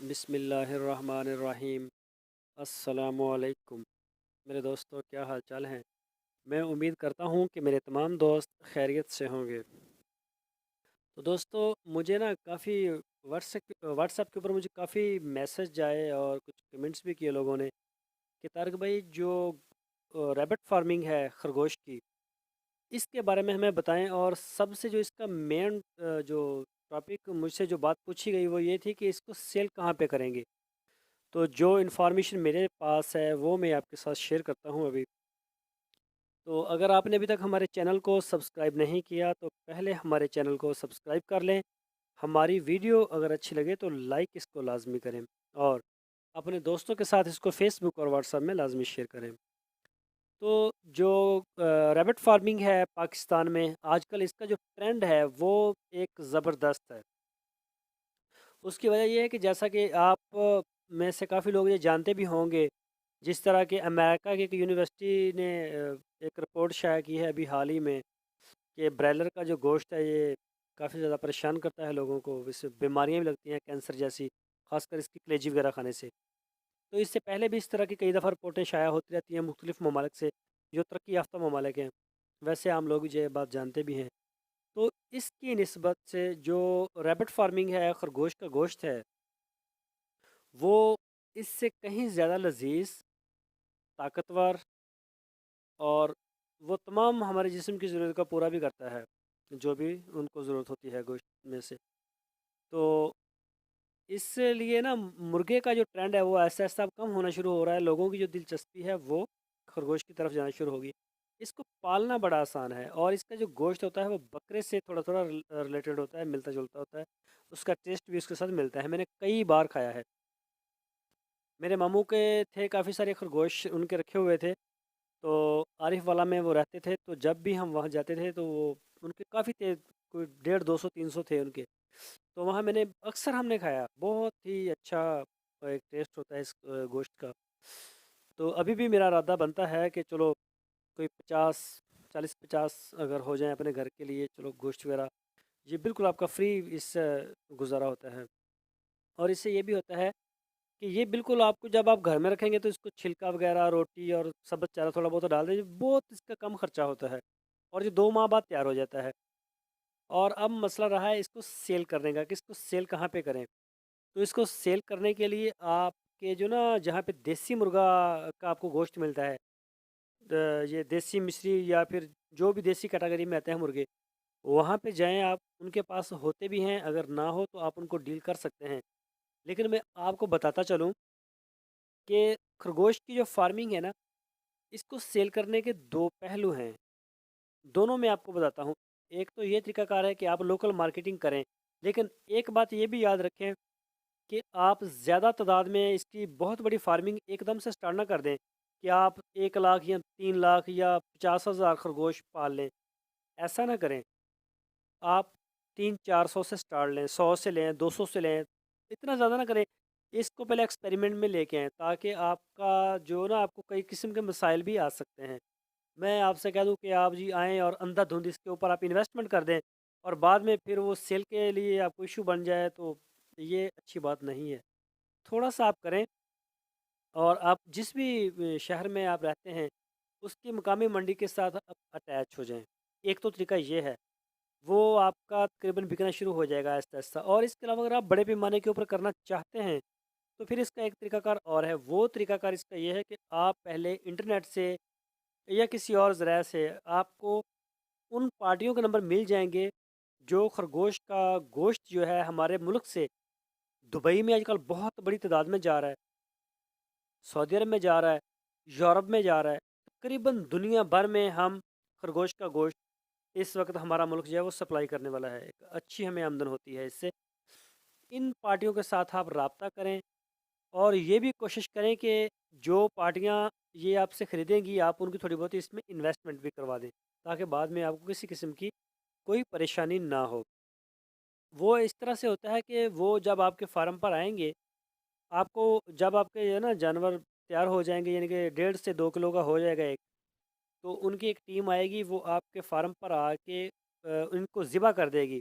بسم اللہ الرحمن الرحیم۔ السلام علیکم میرے دوستوں، کیا حال چال ہیں؟ میں امید کرتا ہوں کہ میرے تمام دوست خیریت سے ہوں گے۔ تو دوستوں، مجھے نا کافی واٹس ایپ کے اوپر مجھے کافی میسج آئے اور کچھ کمنٹس بھی کیے لوگوں نے کہ طارق بھائی، جو ریبٹ فارمنگ ہے خرگوش کی، اس کے بارے میں ہمیں بتائیں۔ اور سب سے جو اس کا مین جو ٹاپک مجھ سے جو بات پوچھی گئی وہ یہ تھی کہ اس کو سیل کہاں پہ کریں گے۔ تو جو انفارمیشن میرے پاس ہے وہ میں آپ کے ساتھ شیئر کرتا ہوں ابھی۔ تو اگر آپ نے ابھی تک ہمارے چینل کو سبسکرائب نہیں کیا تو پہلے ہمارے چینل کو سبسکرائب کر لیں۔ ہماری ویڈیو اگر اچھی لگے تو لائک اس کو لازمی کریں، اور اپنے دوستوں کے ساتھ اس کو فیس بک اور واٹس ایپ میں لازمی شیئر کریں۔ تو جو ریبٹ فارمنگ ہے پاکستان میں آج کل، اس کا جو ٹرینڈ ہے وہ ایک زبردست ہے۔ اس کی وجہ یہ ہے کہ جیسا کہ آپ میں سے کافی لوگ یہ جانتے بھی ہوں گے، جس طرح کہ امریکہ کی ایک یونیورسٹی نے ایک رپورٹ شائع کی ہے ابھی حال ہی میں کہ برائلر کا جو گوشت ہے یہ کافی زیادہ پریشان کرتا ہے لوگوں کو، اس سے بیماریاں بھی لگتی ہیں، کینسر جیسی، خاص کر اس کی کلیجی وغیرہ کھانے سے۔ تو اس سے پہلے بھی اس طرح کی کئی دفعہ رپورٹیں شائع ہوتی رہتی ہیں مختلف ممالک سے، جو ترقی یافتہ ممالک ہیں۔ ویسے عام لوگ یہ بات جانتے بھی ہیں۔ تو اس کی نسبت سے جو ریبٹ فارمنگ ہے، خرگوش کا گوشت ہے، وہ اس سے کہیں زیادہ لذیذ، طاقتور، اور وہ تمام ہمارے جسم کی ضرورت کا پورا بھی کرتا ہے، جو بھی ان کو ضرورت ہوتی ہے گوشت میں سے۔ تو اس لیے نا مرغے کا جو ٹرینڈ ہے وہ ایسا ایسا کم ہونا شروع ہو رہا ہے، لوگوں کی جو دلچسپی ہے وہ خرگوش کی طرف جانا شروع ہوگی۔ اس کو پالنا بڑا آسان ہے، اور اس کا جو گوشت ہوتا ہے وہ بکرے سے تھوڑا تھوڑا ریلیٹڈ ہوتا ہے، ملتا جلتا ہوتا ہے۔ اس کا ٹیسٹ بھی اس کے ساتھ ملتا ہے، میں نے کئی بار کھایا ہے۔ میرے ماموں کے تھے کافی سارے خرگوش، ان کے رکھے ہوئے تھے، تو عارف والا میں وہ رہتے تھے، تو جب بھی ہم وہاں جاتے تھے تو وہ ان کے کافی تھے، کوئی 150 200 300 تھے ان کے۔ تو وہاں میں نے اکثر ہم نے کھایا، بہت ہی اچھا ایک ٹیسٹ ہوتا ہے اس گوشت کا۔ تو ابھی بھی میرا ارادہ بنتا ہے کہ چلو کوئی 40 50 اگر ہو جائیں اپنے گھر کے لیے، چلو گوشت وغیرہ یہ بالکل آپ کا فری اس سے گزارا ہوتا ہے۔ اور اس سے یہ بھی ہوتا ہے کہ یہ بالکل آپ کو جب آپ گھر میں رکھیں گے تو اس کو چھلکا وغیرہ، روٹی اور سبز چارہ تھوڑا بہت ڈال دیں، بہت اس کا کم خرچہ ہوتا ہے، اور یہ 2 ماہ بعد تیار ہو جاتا ہے۔ اور اب مسئلہ رہا ہے اس کو سیل کرنے کا کہ اس کو سیل کہاں پہ کریں۔ تو اس کو سیل کرنے کے لیے آپ کے جو نا جہاں پہ دیسی مرغا کا آپ کو گوشت ملتا ہے، یہ دیسی مصری یا پھر جو بھی دیسی کیٹاگری میں آتے ہیں مرغے، وہاں پہ جائیں آپ، ان کے پاس ہوتے بھی ہیں، اگر نہ ہو تو آپ ان کو ڈیل کر سکتے ہیں۔ لیکن میں آپ کو بتاتا چلوں کہ خرگوش کی جو فارمنگ ہے نا، اس کو سیل کرنے کے 2 پہلو ہیں، دونوں میں آپ کو بتاتا ہوں۔ ایک تو یہ طریقہ کار ہے کہ آپ لوکل مارکیٹنگ کریں، لیکن ایک بات یہ بھی یاد رکھیں کہ آپ زیادہ تعداد میں اس کی بہت بڑی فارمنگ ایک دم سے سٹارٹ نہ کر دیں کہ آپ 1 لاکھ یا 3 لاکھ یا 50,000 خرگوش پال لیں، ایسا نہ کریں۔ آپ 300 400 سے سٹارٹ لیں، 100 سے لیں، 200 سے لیں، اتنا زیادہ نہ کریں۔ اس کو پہلے ایکسپیریمنٹ میں لے کے آئیں، تاکہ آپ کا جو نا آپ کو کئی قسم کے مسائل بھی آ سکتے ہیں۔ میں آپ سے کہہ دوں کہ آپ جی آئیں اور اندھا دھند اس کے اوپر آپ انویسٹمنٹ کر دیں، اور بعد میں پھر وہ سیل کے لیے آپ کو ایشو بن جائے، تو یہ اچھی بات نہیں ہے۔ تھوڑا سا آپ کریں، اور آپ جس بھی شہر میں آپ رہتے ہیں اس کی مقامی منڈی کے ساتھ اٹیچ ہو جائیں۔ ایک تو طریقہ یہ ہے، وہ آپ کا تقریباً بکنا شروع ہو جائے گا آہستہ آہستہ۔ اور اس کے علاوہ اگر آپ بڑے پیمانے کے اوپر کرنا چاہتے ہیں تو پھر اس کا ایک طریقہ کار اور ہے۔ وہ طریقہ کار اس کا یہ ہے کہ آپ پہلے انٹرنیٹ سے یا کسی اور ذرائع سے آپ کو ان پارٹیوں کے نمبر مل جائیں گے جو خرگوش کا گوشت جو ہے ہمارے ملک سے دبئی میں آج کل بہت بڑی تعداد میں جا رہا ہے، سعودی عرب میں جا رہا ہے، یورپ میں جا رہا ہے، تقریباً دنیا بھر میں ہم خرگوش کا گوشت اس وقت ہمارا ملک جو ہے وہ سپلائی کرنے والا ہے، ایک اچھی ہمیں آمدن ہوتی ہے اس سے۔ ان پارٹیوں کے ساتھ آپ رابطہ کریں، اور یہ بھی کوشش کریں کہ جو پارٹیاں یہ آپ سے خریدیں گی آپ ان کی تھوڑی بہت اس میں انویسٹمنٹ بھی کروا دیں، تاکہ بعد میں آپ کو کسی قسم کی کوئی پریشانی نہ ہو۔ وہ اس طرح سے ہوتا ہے کہ وہ جب آپ کے فارم پر آئیں گے، آپ کو جب آپ کے نا جانور تیار ہو جائیں گے، یعنی کہ 1.5 سے 2 کلو کا ہو جائے گا ایک، تو ان کی ایک ٹیم آئے گی، وہ آپ کے فارم پر آ کے ان کو ذبح کر دے گی۔